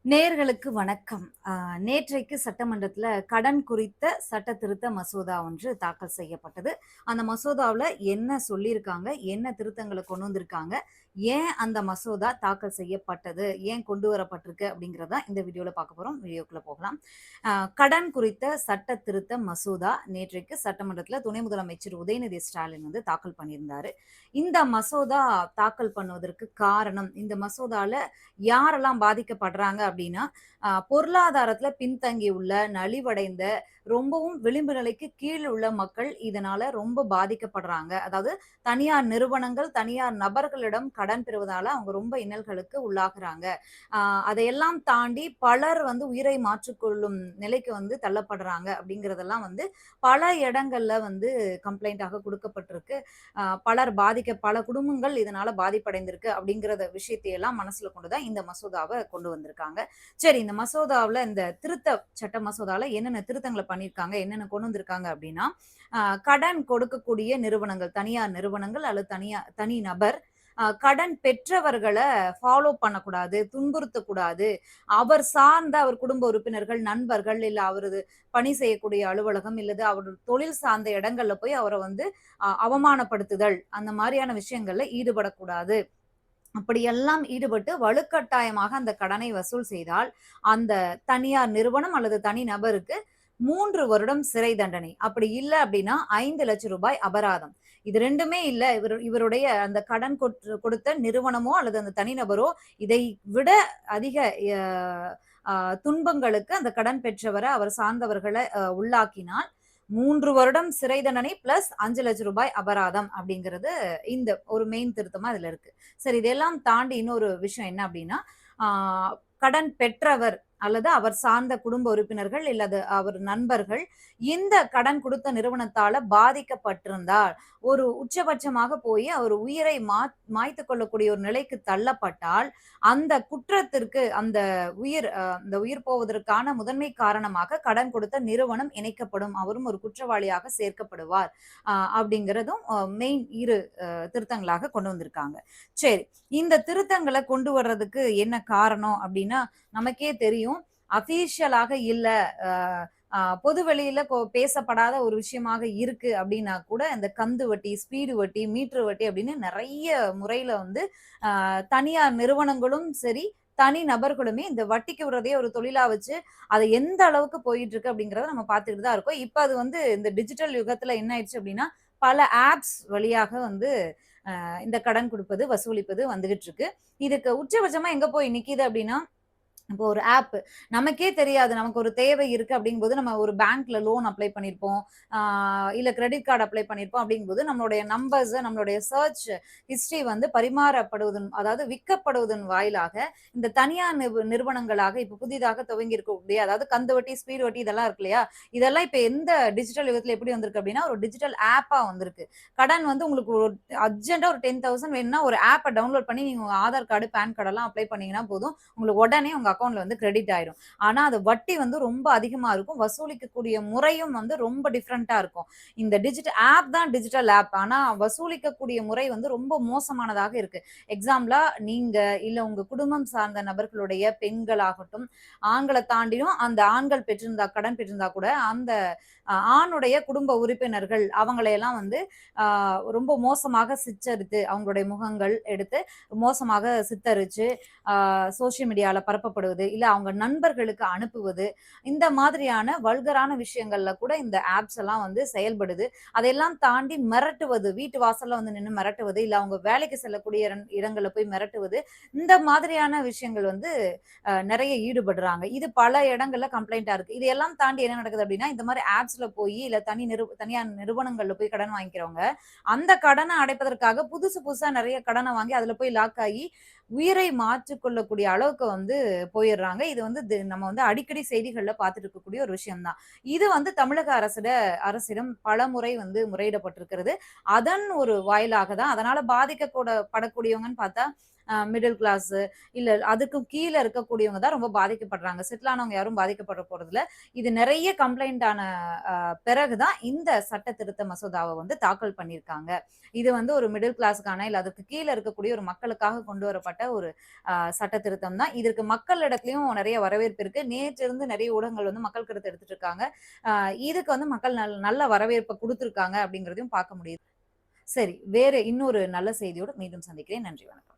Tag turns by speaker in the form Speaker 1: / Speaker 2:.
Speaker 1: நேயர்களுக்கு வணக்கம். நேற்றைக்கு சட்டமன்றத்தில கடன் குறித்த சட்ட திருத்த மசோதா ஒன்று தாக்கல் செய்யப்பட்டது. அந்த மசோதாவுல என்ன சொல்லியிருக்காங்க? என்ன திருத்தங்கள கொண்டு வந்திருக்காங்க? ஏன் அந்த மசோதா தாக்கல் செய்யப்பட்டது? ஏன் கொண்டு வரப்பட்டிருக்கு? அப்படிங்கிறத தான் இந்த வீடியோல பார்க்க போறோம். வீடியோக்குள்ள போகலாம். அ கடன் குறித்த சட்ட திருத்த மசோதா நேற்றைக்கு சட்டமன்றத்தில துணை முதலமைச்சர் உதயநிதி ஸ்டாலின் வந்து தாக்கல் பண்ணியிருந்தாரு. இந்த மசோதா தாக்கல் பண்ணுவதற்கு காரணம், இந்த மசோதால யாரெல்லாம் பாதிக்கப்படுறாங்க அப்படின்னா, பொருளாதாரத்துல பின்தங்கியுள்ள, நலிவடைந்த, ரொம்பவும் விளிம்பு நிலைக்கு கீழ் உள்ள மக்கள் இதனால ரொம்ப பாதிக்கப்படுறாங்க. அதாவது தனியார் நிறுவனங்கள், தனியார் நபர்களிடம் கடன் பெறுவதால அவங்க ரொம்ப இன்னல்களுக்கு உள்ளாகுறாங்க. அ அதையெல்லாம் தாண்டி பலர் வந்து உயிரை மாற்றிக்கொள்ளும் நிலைக்கு வந்து தள்ளப்படுறாங்க அப்படிங்கிறதெல்லாம் வந்து பல இடங்கள்ல வந்து கம்ப்ளைண்டாக குடுக்கப்பட்டிருக்கு. பல குடும்பங்கள் இதனால பாதிப்படைந்திருக்கு அப்படிங்கிறத விஷயத்தை எல்லாம் மனசுல கொண்டு தான் இந்த மசோதாவ கொண்டு வந்திருக்காங்க. சரி, இந்த மசோதாவுல இந்த திருத்த சட்ட மசோதால என்னென்ன திருத்தங்கள பண்ணியிருக்காங்க, என்னென்ன கொண்டு வந்திருக்காங்க அப்படின்னா, அ கடன் கொடுக்கக்கூடிய நிறுவனங்கள், தனியார் நிறுவனங்கள் அல்லது தனி நபர் கடன் பெற்றவர்கள ஃபாலோ பண்ணக்கூடாது, துன்புறுத்தக்கூடாது. அவர் சார்ந்த அவர் குடும்ப உறுப்பினர்கள், நண்பர்கள், இல்ல அவரது பணி செய்யக்கூடிய அலுவலகம், இல்லது அவரு தொழில் சார்ந்த இடங்கள்ல போய் அவர வந்து அவமானப்படுத்துதல், அந்த மாரியான விஷயங்கள்ல ஈடுபடக்கூடாது. அப்படியெல்லாம் ஈடுபட்டு வலுக்கட்டாயமாக அந்த கடனை வசூல் செய்தால், அந்த தனியார் நிறுவனம் அல்லது தனி நபருக்கு 3 வருடம் சிறை தண்டனை. அப்படி இல்ல அப்படின்னா ரூ. 5,00,000 அபராதம். இது 2மே இல்ல, இவருடைய அந்த கடன் கொடுத்த நிறுவனமோ அல்லது அந்த தனிநபரோ இதை விட அதிக அ அ துன்பங்களுக்கு அந்த கடன் பெற்றவர, அவர் சார்ந்தவர்கள உள்ளாக்கினால் 3 வருடம் சிறை தண்டனை பிளஸ் ரூ. 5,00,000 அபராதம் அப்படிங்கிறது இந்த ஒரு மெயின் திருத்தமா இதுல இருக்கு. சரி, இதெல்லாம் தாண்டி இன்னொரு விஷயம் என்ன அப்படின்னா, ஆ கடன் பெற்றவர் அல்லது அவர் சார்ந்த குடும்ப உறுப்பினர்கள் இல்லது அவர் நண்பர்கள் இந்த கடன் குடுத்த நிறுவனத்தால பாதிக்கப்பட்டிருந்தால், ஒரு உச்சபட்சமாக போய் அவர் உயிரை மாய்த்துக் கொள்ளக்கூடிய ஒரு நிலைக்கு தள்ளப்பட்டால், அந்த குற்றத்திற்கு அந்த உயிர் போவதற்கான முதன்மை காரணமாக கடன் கொடுத்த நிறுவனம் இணைக்கப்படும். அவரும் ஒரு குற்றவாளியாக சேர்க்கப்படுவார். அப்படிங்கிறதும் மெயின் திருத்தங்களாக கொண்டு வந்திருக்காங்க. சரி, இந்த திருத்தங்கள கொண்டு வர்றதுக்கு என்ன காரணம் அப்படின்னா, நமக்கே தெரியும். அஃபிஷியலாக இல்ல, அ பொது வெளியில பேசப்படாத ஒரு விஷயமாக இருக்கு அப்படின்னா கூட, இந்த கந்து வட்டி, ஸ்பீடு வட்டி, மீட்டர் வட்டி அப்படின்னு நெறைய முறையில வந்து தனியார் நிறுவனங்களும் சரி, தனி நபர்களுமே இந்த வட்டிக்கு விடுறதையே ஒரு தொழிலா வச்சு, அது எந்த அளவுக்கு போயிட்டு இருக்கு அப்படிங்கிறத நம்ம பார்த்துக்கிட்டு தான் இருக்கோம். இப்ப அது வந்து இந்த டிஜிட்டல் யுகத்துல என்ன ஆயிடுச்சு அப்படின்னா, பல ஆப்ஸ் வழியாக வந்து இந்த கடன் குடுப்பது, வசூலிப்பது வந்துகிட்டு இருக்கு. இதுக்கு உச்சபட்சமா எங்க போய் நிக்கிது அப்படின்னா, இப்போ ஒரு ஆப் நமக்கே தெரியாது. நமக்கு ஒரு தேவை இருக்கு அப்படிங்கும்போது, நம்ம ஒரு பேங்க்ல லோன் அப்ளை பண்ணியிருப்போம். ஆ இல்ல கிரெடிட் கார்ட் அப்ளை பண்ணியிருப்போம் அப்படிங்கும்போது, நம்மளுடைய நம்மளுடைய சர்ச் ஹிஸ்டரி வந்து பரிமாறப்படுவதன் அதாவது விற்கப்படுவதன் வாயிலாக, இந்த தனியார் நிறுவனங்களாக இப்ப புதிதாக துவங்கி இருக்கக்கூடிய அதாவது கந்து வட்டி, ஸ்பீட் வட்டி இதெல்லாம் இருக்கு இல்லையா? இதெல்லாம் இப்ப எந்த டிஜிட்டல் யுகத்துல எப்படி வந்திருக்கு அப்படின்னா, ஒரு டிஜிட்டல் ஆப்பா வந்திருக்கு. கடன் வந்து உங்களுக்கு ஒரு அர்ஜென்ட்டா ஒரு 10,000 வேணும்னா, ஒரு ஆப்ப டவுன்லோட் பண்ணி நீங்க உங்க ஆதார் கார்டு, பான் கார்ட் எல்லாம் அப்ளை பண்ணீங்கன்னா போதும். உங்களுக்கு உடனே உங்க அக்கவுண்ட்ல வந்து கிரெடிட் ஆயிடும். ஆனா, அது வட்டி வந்து ரொம்ப அதிகமா இருக்கும். வசூலிக்கக்கூடிய முறையும் வந்து ரொம்ப டிஃபரண்டா இருக்கும். இந்த ஆப் தான் டிஜிட்டல் ஆப். ஆனா, வசூலிக்கக்கூடிய முறை வந்து ரொம்ப மோசமானதாக இருக்கு. எக்ஸாம்பிளா நீங்க இல்ல உங்க குடும்பம் சார்ந்த நபர்களுடைய பெண்களாகட்டும், ஆண்கள தாண்டியும் அந்த ஆண்கள் கடன் பெற்றிருந்தா கூட, அந்த ஆணுடைய குடும்ப உறுப்பினர்கள் அவங்களையெல்லாம் வந்து அ ரொம்ப மோசமாக சித்தரித்து, அவங்களுடைய முகங்கள் எடுத்து மோசமாக சித்தரிச்சு, சோசியல் மீடியால பரப்பப்படுவது, இல்ல அவங்க நண்பர்களுக்கு அனுப்புவது, இந்த மாதிரியான வல்கரான விஷயங்கள்ல கூட இந்த ஆப்ஸ் எல்லாம் வந்து செயல்படுது. அதையெல்லாம் தாண்டி மிரட்டுவது, வீட்டு வாசல்ல வந்து நின்னு மிரட்டுவது, இல்ல அவங்க வேலைக்கு செல்லக்கூடிய இடங்கள்ல போய் மிரட்டுவது, இந்த மாதிரியான விஷயங்கள் வந்து நெறைய ஈடுபடுறாங்க. இது பல இடங்கள்ல கம்ப்ளைண்ட்டா இருக்கு. இதையெல்லாம் தாண்டி என்ன நடக்குது அப்டின்னா, இந்த மாரி ஆப்ஸ்ல போயி, இல்ல தனியார் நிறுவனங்கள்ல போய் கடன் வாங்கிக்கிறவங்க, அந்த கடன அடைப்பதற்காக புதுசு புதுசா நெறைய கடன வாங்கி அதுல போய் லாக் ஆகி, உயிரை மாற்றிக் கொள்ளக்கூடிய அளவுக்கு வந்து போயிர்றாங்க. இது வந்து நம்ம வந்து அடிக்கடி செய்திகள்ல பார்த்துட்டு இருக்கக்கூடிய ஒரு விஷயம் தான். இது வந்து தமிழக அரசிடம் பலமுறை வந்து முறையிடப்பட்டிருக்கிறது. அதன் ஒரு வாயிலாக தான் அதனால படக்கூடியவங்கன்னு பார்த்தா, மிடில் கிளாஸ் இல்ல அதுக்கும் கீழ இருக்கக்கூடியவங்க தான் ரொம்ப பாதிக்கப்படுறாங்க. செட்டில் ஆனவங்க யாரும் பாதிக்கப்பட போறதில்ல. இது நெறைய கம்ப்ளைண்ட் ஆன பிறகு தான் இந்த சட்ட திருத்த மசோதாவ வந்து தாக்கல் பண்ணியிருக்காங்க. இது வந்து ஒரு மிடில் கிளாஸ்க்கான இல்ல அதுக்கு கீழ இருக்கக்கூடிய ஒரு மக்களுக்காக கொண்டு வரப்பட்ட ஒரு சட்ட திருத்தம் தான். இதற்கு மக்களிடத்திலயும் நெறைய வரவேற்பு இருக்கு. நேற்றிருந்து நெறைய ஊடகங்கள் வந்து மக்கள் கருத்து எடுத்துட்டு இருக்காங்க. அ இதுக்கு வந்து மக்கள் நல்ல வரவேற்ப குடுத்துருக்காங்க அப்படிங்கிறதையும் பார்க்க முடியுது. சரி, வேற இன்னொரு நல்ல செய்தியோட மீண்டும் சந்திக்கிறேன். நன்றி, வணக்கம்.